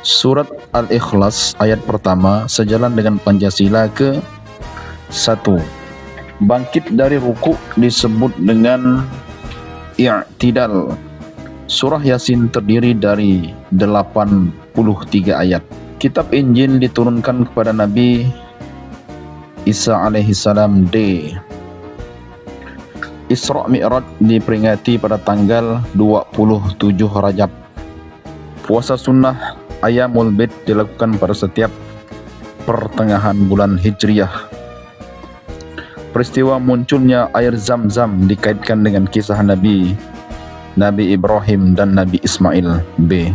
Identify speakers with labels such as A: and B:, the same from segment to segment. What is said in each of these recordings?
A: Surat Al-Ikhlas ayat pertama sejalan dengan Pancasila ke-1. Bangkit dari ruku disebut dengan i'tidal. Surah Yasin terdiri dari 83 ayat. Kitab Injil diturunkan kepada Nabi Isa alaihissalam. D. Isra Mi'raj diperingati pada tanggal 27 Rajab. Puasa sunnah Ayyamul Bid dilakukan pada setiap pertengahan bulan Hijriah. Peristiwa munculnya air Zam-Zam dikaitkan dengan kisah Nabi Ibrahim dan Nabi Ismail. B.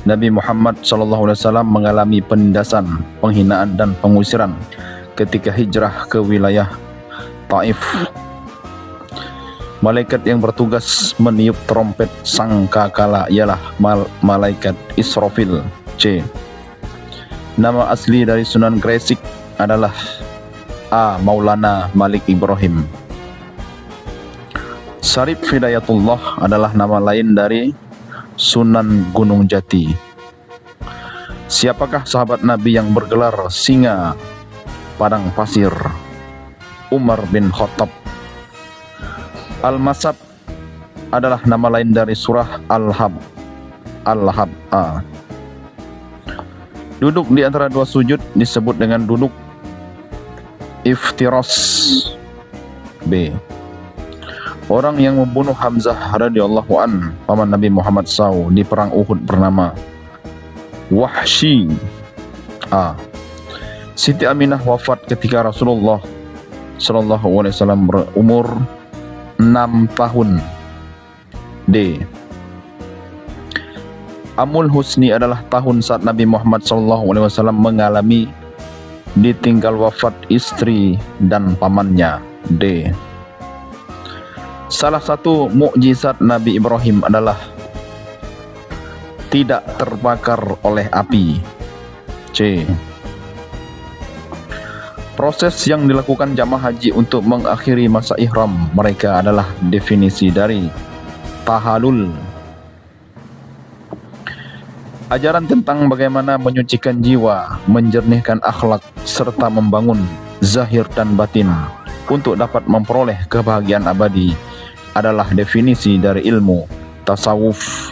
A: Nabi Muhammad SAW mengalami penindasan, penghinaan dan pengusiran ketika hijrah ke wilayah Taif. Malaikat yang bertugas meniup trompet sangkakala ialah malaikat Israfil. C. Nama asli dari Sunan Gresik adalah A. Maulana Malik Ibrahim. Syarif Hidayatullah adalah nama lain dari Sunan Gunung Jati. Siapakah sahabat Nabi yang bergelar singa padang pasir? Umar bin Khattab. Al-Masab adalah nama lain dari surah Al-Lahab. A. Duduk di antara dua sujud disebut dengan duduk iftiras. B. Orang yang membunuh Hamzah radhiyallahu an, paman Nabi Muhammad SAW, di perang Uhud bernama Wahsy. A. Siti Aminah wafat ketika Rasulullah SAW berumur 6 tahun. D. Amul Husni adalah tahun saat Nabi Muhammad SAW mengalami ditinggal wafat istri dan pamannya. D. Salah satu mukjizat Nabi Ibrahim adalah tidak terbakar oleh api. C. Proses yang dilakukan jamaah haji untuk mengakhiri masa ihram mereka adalah definisi dari tahallul. Ajaran tentang bagaimana menyucikan jiwa, menjernihkan akhlak, serta membangun zahir dan batin untuk dapat memperoleh kebahagiaan abadi adalah definisi dari ilmu tasawuf.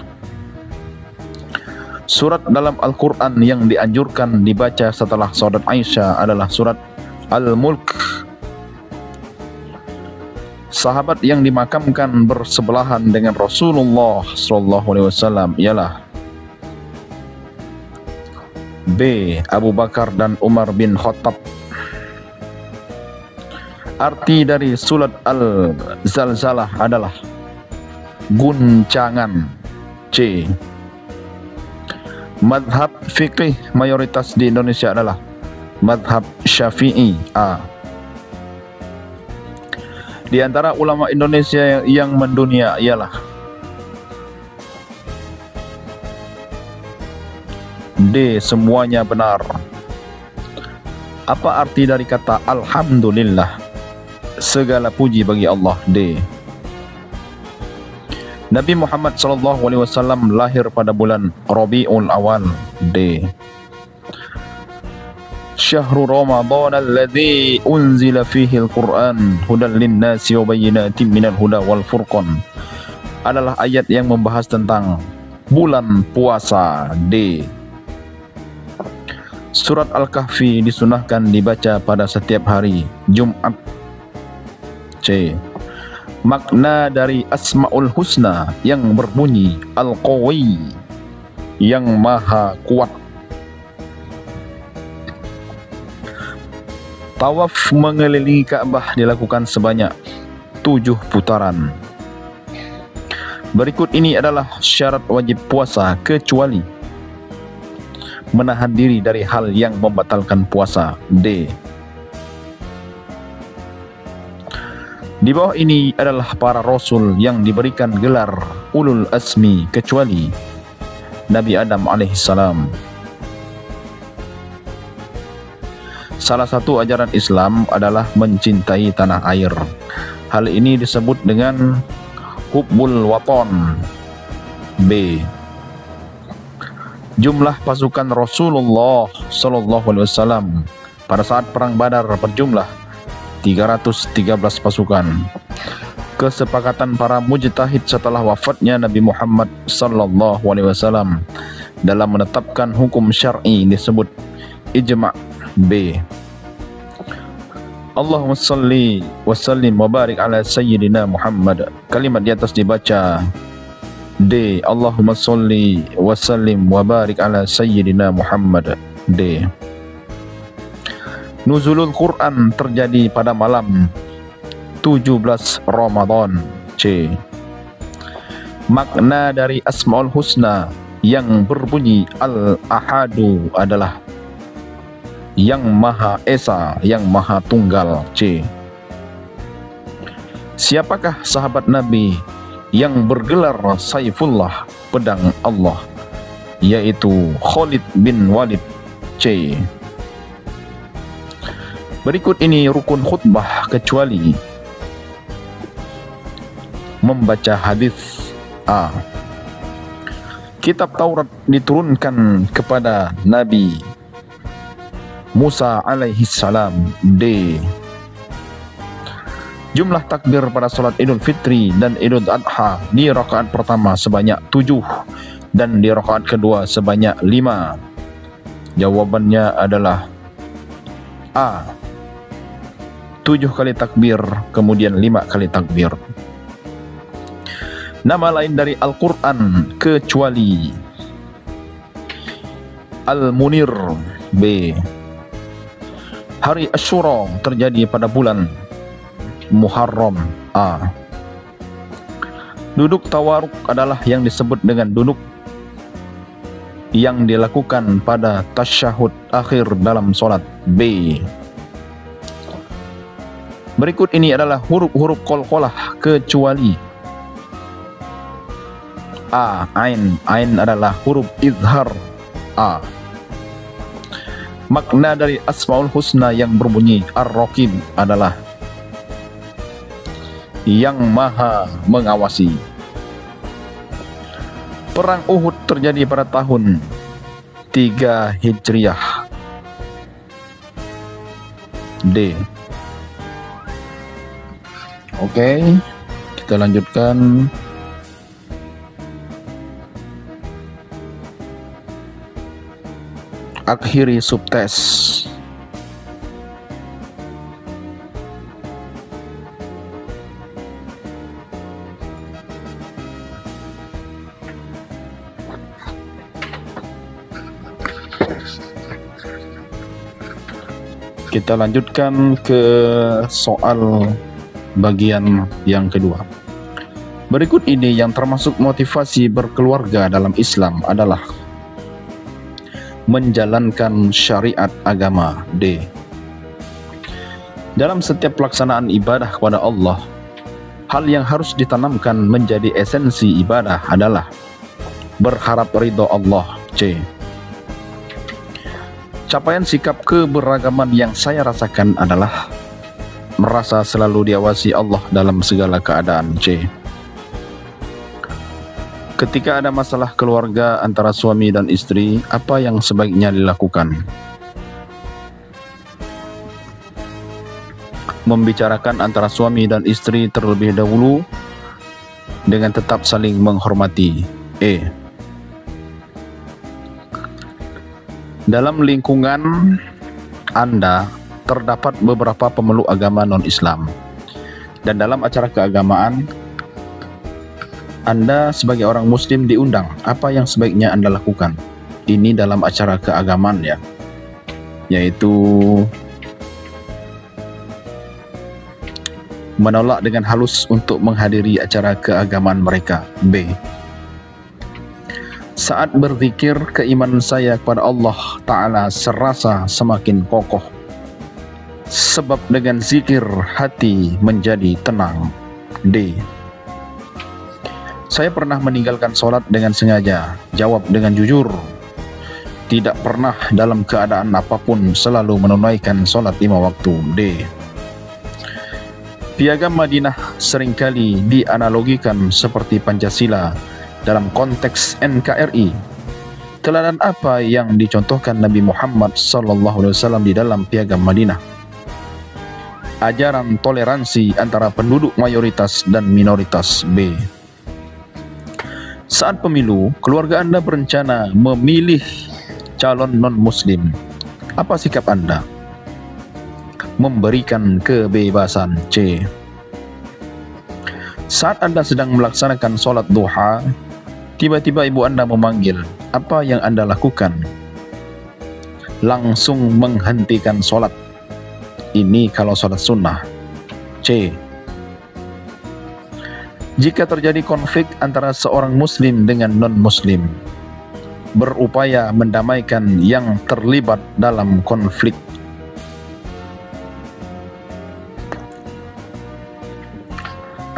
A: Surat dalam Al-Quran yang dianjurkan dibaca setelah salat Aisyah adalah surat Al-Mulk. Sahabat yang dimakamkan bersebelahan dengan Rasulullah SAW ialah B. Abu Bakar dan Umar bin Khattab. Arti dari surat Al-Zalzalah adalah guncangan. C. Madhab fikih mayoritas di Indonesia adalah Madhab Syafi'i. A. Di antara ulama Indonesia yang mendunia ialah D. Semuanya benar. Apa arti dari kata Alhamdulillah? Segala puji bagi Allah. D. Nabi Muhammad SAW lahir pada bulan Rabiul Awal. D. Syahrul Ramadan alladzi unzila fihi al-Qur'an hudan lin-nasi wa bayyinatin minal huda wal furqan adalah ayat yang membahas tentang bulan puasa. D. Surat Al-Kahfi disunahkan dibaca pada setiap hari Jumat. C. Makna dari Asmaul Husna yang berbunyi Al-Qawi, yang maha kuat. Tawaf mengelilingi Ka'bah dilakukan sebanyak 7 putaran. Berikut ini adalah syarat wajib puasa kecuali menahan diri dari hal yang membatalkan puasa. D. Di bawah ini adalah para rasul yang diberikan gelar ulul azmi kecuali Nabi Adam alaihissalam. Salah satu ajaran Islam adalah mencintai tanah air. Hal ini disebut dengan hubbul waton. B. Jumlah pasukan Rasulullah Sallallahu Alaihi Wasallam pada saat perang Badar berjumlah 313 pasukan. Kesepakatan para mujtahid setelah wafatnya Nabi Muhammad Sallallahu Alaihi Wasallam dalam menetapkan hukum syar'i disebut ijma'. B. Allahumma salli wa sallim wa barik ala sayyidina Muhammad. Kalimat di atas dibaca D. Allahumma salli wa sallim wa barik ala sayyidina Muhammad. D. Nuzulul Quran terjadi pada malam 17 Ramadan. C. Makna dari Asmaul Husna yang berbunyi Al-Ahadu adalah Yang Maha Esa, Yang Maha Tunggal. C. Siapakah sahabat Nabi yang bergelar Saifullah, pedang Allah, yaitu Khalid bin Walid. C. Berikut ini rukun khutbah kecuali membaca hadis. A. Kitab Taurat diturunkan kepada Nabi Musa alaihi salam. D. Jumlah takbir pada salat Idul Fitri dan Idul Adha di rakaat pertama sebanyak 7 dan di rakaat kedua sebanyak 5. Jawabannya adalah A. 7 kali takbir kemudian 5 kali takbir. Nama lain dari Al-Quran kecuali Al-Munir. B. Hari Asyura terjadi pada bulan Muharram. A. Duduk tawaruk adalah yang disebut dengan duduk yang dilakukan pada tasyahud akhir dalam solat. B. Berikut ini adalah huruf-huruf qalqalah kecuali A. Ain. Ain adalah huruf izhar. A. Makna dari Asmaul Husna yang berbunyi Ar-Raqib adalah Yang Maha Mengawasi. Perang Uhud terjadi pada tahun 3 Hijriah. D. Oke, kita lanjutkan. Akhiri subtes. Kita lanjutkan ke soal bagian yang kedua. Berikut ini yang termasuk motivasi berkeluarga dalam Islam adalah menjalankan syariat agama. D. Dalam setiap pelaksanaan ibadah kepada Allah, hal yang harus ditanamkan menjadi esensi ibadah adalah berharap ridho Allah. C. Capaian sikap keberagaman yang saya rasakan adalah merasa selalu diawasi Allah dalam segala keadaan. C. Ketika ada masalah keluarga antara suami dan istri, apa yang sebaiknya dilakukan? Membicarakan antara suami dan istri terlebih dahulu dengan tetap saling menghormati. E. Dalam lingkungan Anda terdapat beberapa pemeluk agama non-Islam, dan dalam acara keagamaan Anda sebagai orang Muslim diundang. Apa yang sebaiknya Anda lakukan? Ini dalam acara keagamaan ya, yaitu menolak dengan halus untuk menghadiri acara keagamaan mereka. B. Saat berzikir, keimanan saya kepada Allah Ta'ala serasa semakin kokoh, sebab dengan zikir hati menjadi tenang. D. Saya pernah meninggalkan sholat dengan sengaja. Jawab dengan jujur. Tidak pernah dalam keadaan apapun, selalu menunaikan sholat 5 waktu. D. Piagam Madinah seringkali dianalogikan seperti Pancasila dalam konteks NKRI. Teladan apa yang dicontohkan Nabi Muhammad SAW di dalam Piagam Madinah? Ajaran toleransi antara penduduk mayoritas dan minoritas. B. Saat pemilu, keluarga Anda berencana memilih calon non-muslim. Apa sikap Anda? Memberikan kebebasan. C. Saat Anda sedang melaksanakan sholat duha, tiba-tiba ibu Anda memanggil, apa yang Anda lakukan? Langsung menghentikan sholat. Ini kalau sholat sunnah. C. Jika terjadi konflik antara seorang muslim dengan non-muslim, berupaya mendamaikan yang terlibat dalam konflik.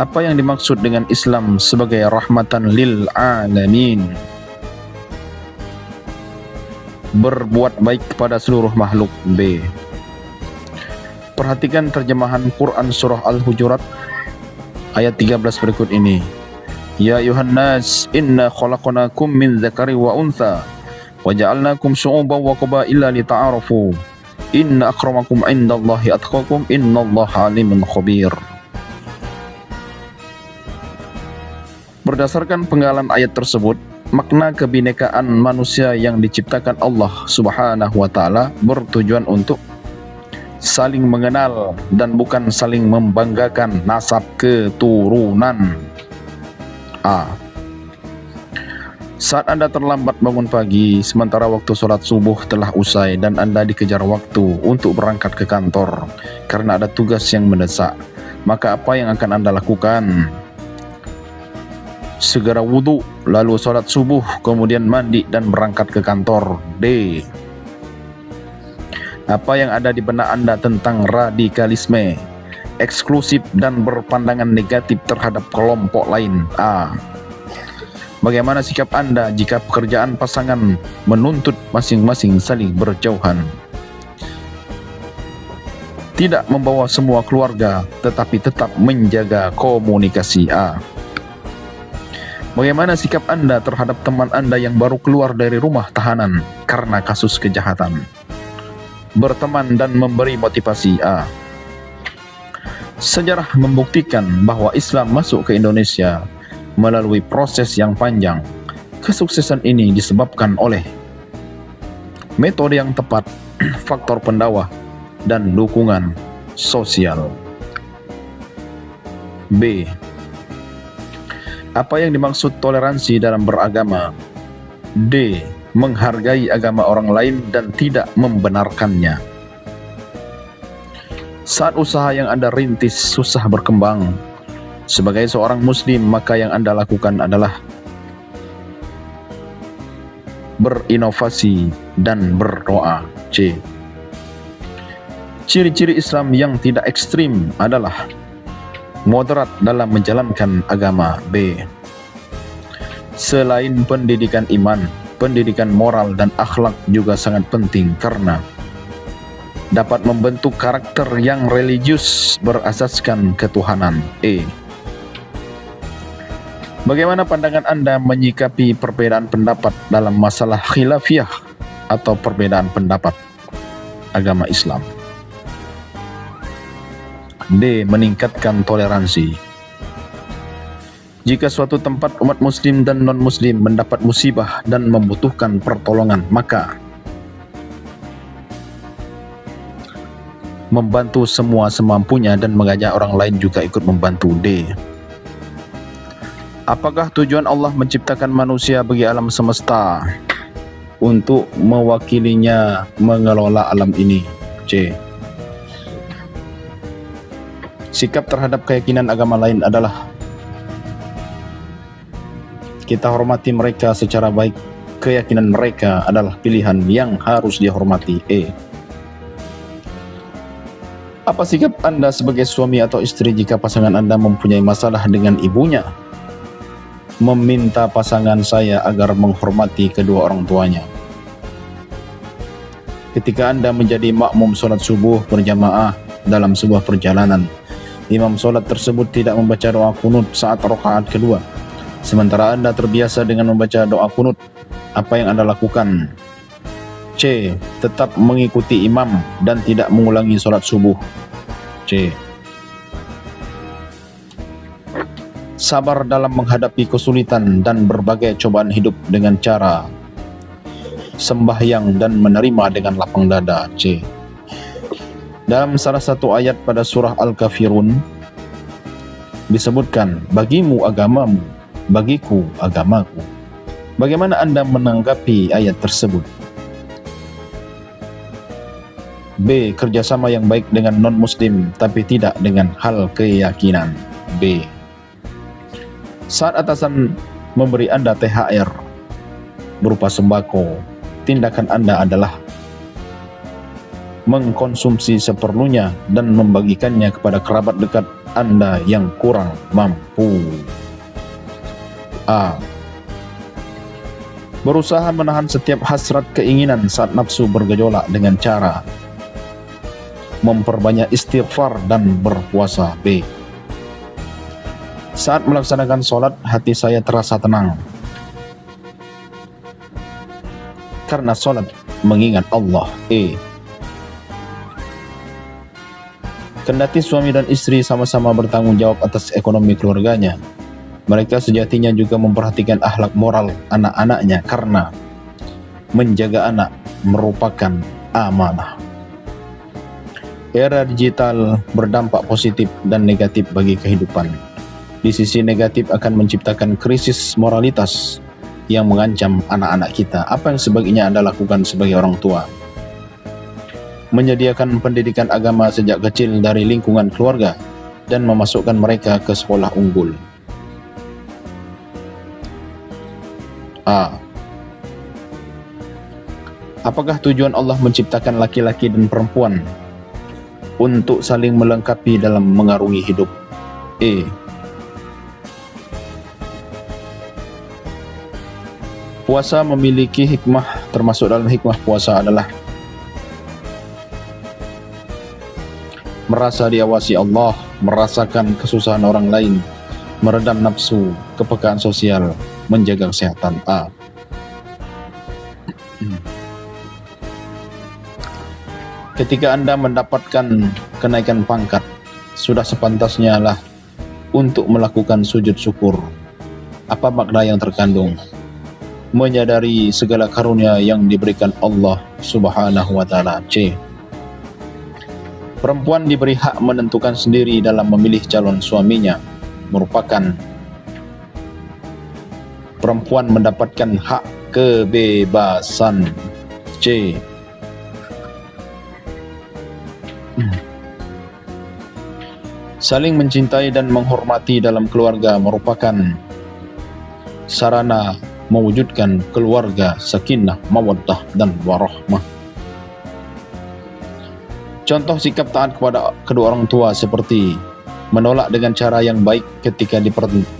A: Apa yang dimaksud dengan Islam sebagai rahmatan lil alamin? Berbuat baik kepada seluruh makhluk. B. Perhatikan terjemahan Quran surah Al-Hujurat ayat 13 berikut ini. Ya ayuhan nas, inna khalaqnakum min dzakari wa untha wa ja'alnakum syu'uban wa qabaila lita'arafu. Inna akramakum 'indallahi atqakum, innallaha 'alimun khabir. Berdasarkan penggalan ayat tersebut, makna kebinekaan manusia yang diciptakan Allah Subhanahu wa taala bertujuan untuk saling mengenal dan bukan saling membanggakan nasab keturunan. A. Saat Anda terlambat bangun pagi sementara waktu sholat subuh telah usai dan Anda dikejar waktu untuk berangkat ke kantor karena ada tugas yang mendesak, maka apa yang akan Anda lakukan? Segera wudhu, lalu sholat subuh, kemudian mandi dan berangkat ke kantor. D. Apa yang ada di benak Anda tentang radikalisme, eksklusif dan berpandangan negatif terhadap kelompok lain? A. Bagaimana sikap Anda jika pekerjaan pasangan menuntut masing-masing saling berjauhan? Tidak membawa semua keluarga, tetapi tetap menjaga komunikasi. A. Bagaimana sikap Anda terhadap teman Anda yang baru keluar dari rumah tahanan karena kasus kejahatan? Berteman dan memberi motivasi. A. Sejarah membuktikan bahwa Islam masuk ke Indonesia melalui proses yang panjang. Kesuksesan ini disebabkan oleh metode yang tepat, faktor pendakwah, dan dukungan sosial. B. Apa yang dimaksud toleransi dalam beragama? D. Menghargai agama orang lain dan tidak membenarkannya. Saat usaha yang Anda rintis susah berkembang, sebagai seorang muslim maka yang Anda lakukan adalah berinovasi dan berdoa. C. Ciri-ciri Islam yang tidak ekstrim adalah moderat dalam menjalankan agama. B. Selain pendidikan iman, pendidikan moral dan akhlak juga sangat penting karena dapat membentuk karakter yang religius berasaskan ketuhanan. E. Bagaimana pandangan Anda menyikapi perbedaan pendapat dalam masalah khilafiyah atau perbedaan pendapat agama Islam? D. Meningkatkan toleransi. Jika suatu tempat umat muslim dan non-muslim mendapat musibah dan membutuhkan pertolongan, maka membantu semua semampunya dan mengajak orang lain juga ikut membantu. D. Apakah tujuan Allah menciptakan manusia bagi alam semesta untuk mewakilinya mengelola alam ini? C. Sikap terhadap keyakinan agama lain adalah kita hormati mereka secara baik. Keyakinan mereka adalah pilihan yang harus dihormati. E. Apa sikap Anda sebagai suami atau istri jika pasangan Anda mempunyai masalah dengan ibunya? Meminta pasangan saya agar menghormati kedua orang tuanya. Ketika Anda menjadi makmum sholat subuh berjamaah dalam sebuah perjalanan, imam sholat tersebut tidak membaca doa kunut saat rakaat kedua, sementara Anda terbiasa dengan membaca doa kunut. Apa yang Anda lakukan? C. Tetap mengikuti imam dan tidak mengulangi sholat subuh. C. Sabar dalam menghadapi kesulitan dan berbagai cobaan hidup dengan cara sembahyang dan menerima dengan lapang dada. C. Dalam salah satu ayat pada surah Al-Kafirun disebutkan, bagimu agamamu, bagiku agamaku. Bagaimana Anda menanggapi ayat tersebut? B. Kerjasama yang baik dengan non-muslim tapi tidak dengan hal keyakinan. B. Saat atasan memberi Anda THR berupa sembako, tindakan Anda adalah mengkonsumsi seperlunya dan membagikannya kepada kerabat dekat Anda yang kurang mampu. A. Berusaha menahan setiap hasrat keinginan saat nafsu bergejolak dengan cara memperbanyak istighfar dan berpuasa. B. Saat melaksanakan sholat, hati saya terasa tenang karena sholat mengingat Allah. E. Kendati suami dan istri sama-sama bertanggung jawab atas ekonomi keluarganya, mereka sejatinya juga memperhatikan akhlak moral anak-anaknya karena menjaga anak merupakan amanah. Era digital berdampak positif dan negatif bagi kehidupan. Di sisi negatif akan menciptakan krisis moralitas yang mengancam anak-anak kita. Apa yang sebaiknya Anda lakukan sebagai orang tua? Menyediakan pendidikan agama sejak kecil dari lingkungan keluarga dan memasukkan mereka ke sekolah unggul. A. Apakah tujuan Allah menciptakan laki-laki dan perempuan untuk saling melengkapi dalam mengarungi hidup? E. Puasa memiliki hikmah, termasuk dalam hikmah puasa adalah merasa diawasi Allah, merasakan kesusahan orang lain, meredam nafsu, kepekaan sosial, menjaga kesehatan. A. Ketika Anda mendapatkan kenaikan pangkat, sudah sepantasnya lah untuk melakukan sujud syukur. Apa makna yang terkandung? Menyadari segala karunia yang diberikan Allah Subhanahu wa Ta'ala. C. Perempuan diberi hak menentukan sendiri dalam memilih calon suaminya, merupakan perempuan mendapatkan hak kebebasan. C. Saling mencintai dan menghormati dalam keluarga merupakan sarana mewujudkan keluarga sakinah, mawaddah, dan warahmah. Contoh sikap taat kepada kedua orang tua seperti menolak dengan cara yang baik ketika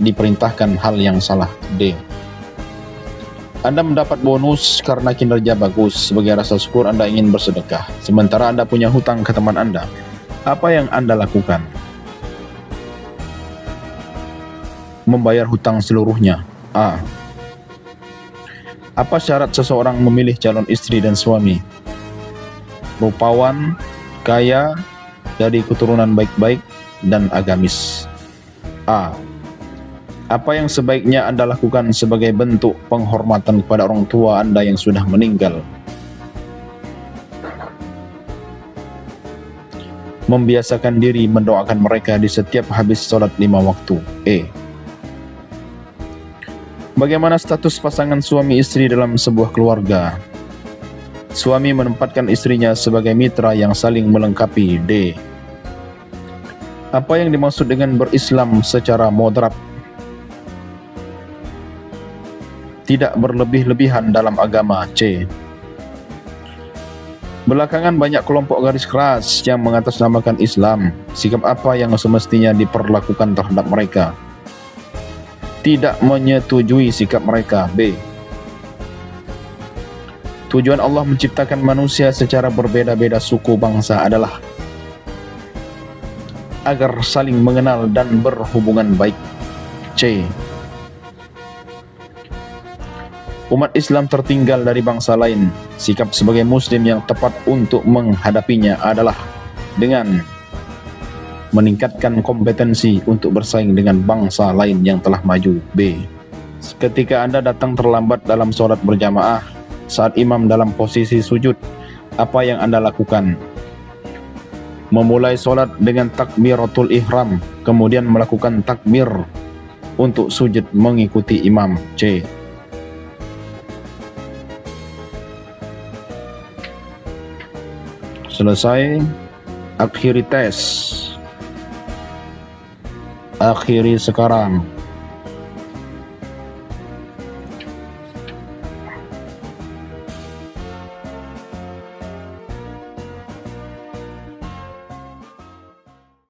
A: diperintahkan hal yang salah. D. Anda mendapat bonus karena kinerja bagus. Sebagai rasa syukur Anda ingin bersedekah, sementara Anda punya hutang ke teman Anda. Apa yang Anda lakukan? Membayar hutang seluruhnya. A. Apa syarat seseorang memilih calon istri dan suami? Rupawan, kaya, dari keturunan baik-baik, dan agamis. A. Apa yang sebaiknya Anda lakukan sebagai bentuk penghormatan kepada orang tua Anda yang sudah meninggal? Membiasakan diri mendoakan mereka di setiap habis sholat 5 waktu. E. Bagaimana status pasangan suami istri dalam sebuah keluarga? Suami menempatkan istrinya sebagai mitra yang saling melengkapi. D. Apa yang dimaksud dengan berislam secara moderat? Tidak berlebih-lebihan dalam agama. C. Belakangan banyak kelompok garis keras yang mengatasnamakan Islam. Sikap apa yang semestinya diperlakukan terhadap mereka? Tidak menyetujui sikap mereka. B. Tujuan Allah menciptakan manusia secara berbeda-beda suku bangsa adalah agar saling mengenal dan berhubungan baik. C. Umat Islam tertinggal dari bangsa lain. Sikap sebagai muslim yang tepat untuk menghadapinya adalah dengan meningkatkan kompetensi untuk bersaing dengan bangsa lain yang telah maju. B. Ketika Anda datang terlambat dalam sholat berjamaah saat imam dalam posisi sujud, apa yang Anda lakukan? Memulai sholat dengan takbiratul ihram, kemudian melakukan takbir untuk sujud mengikuti imam. C. Selesai. Akhiri tes. Akhiri sekarang.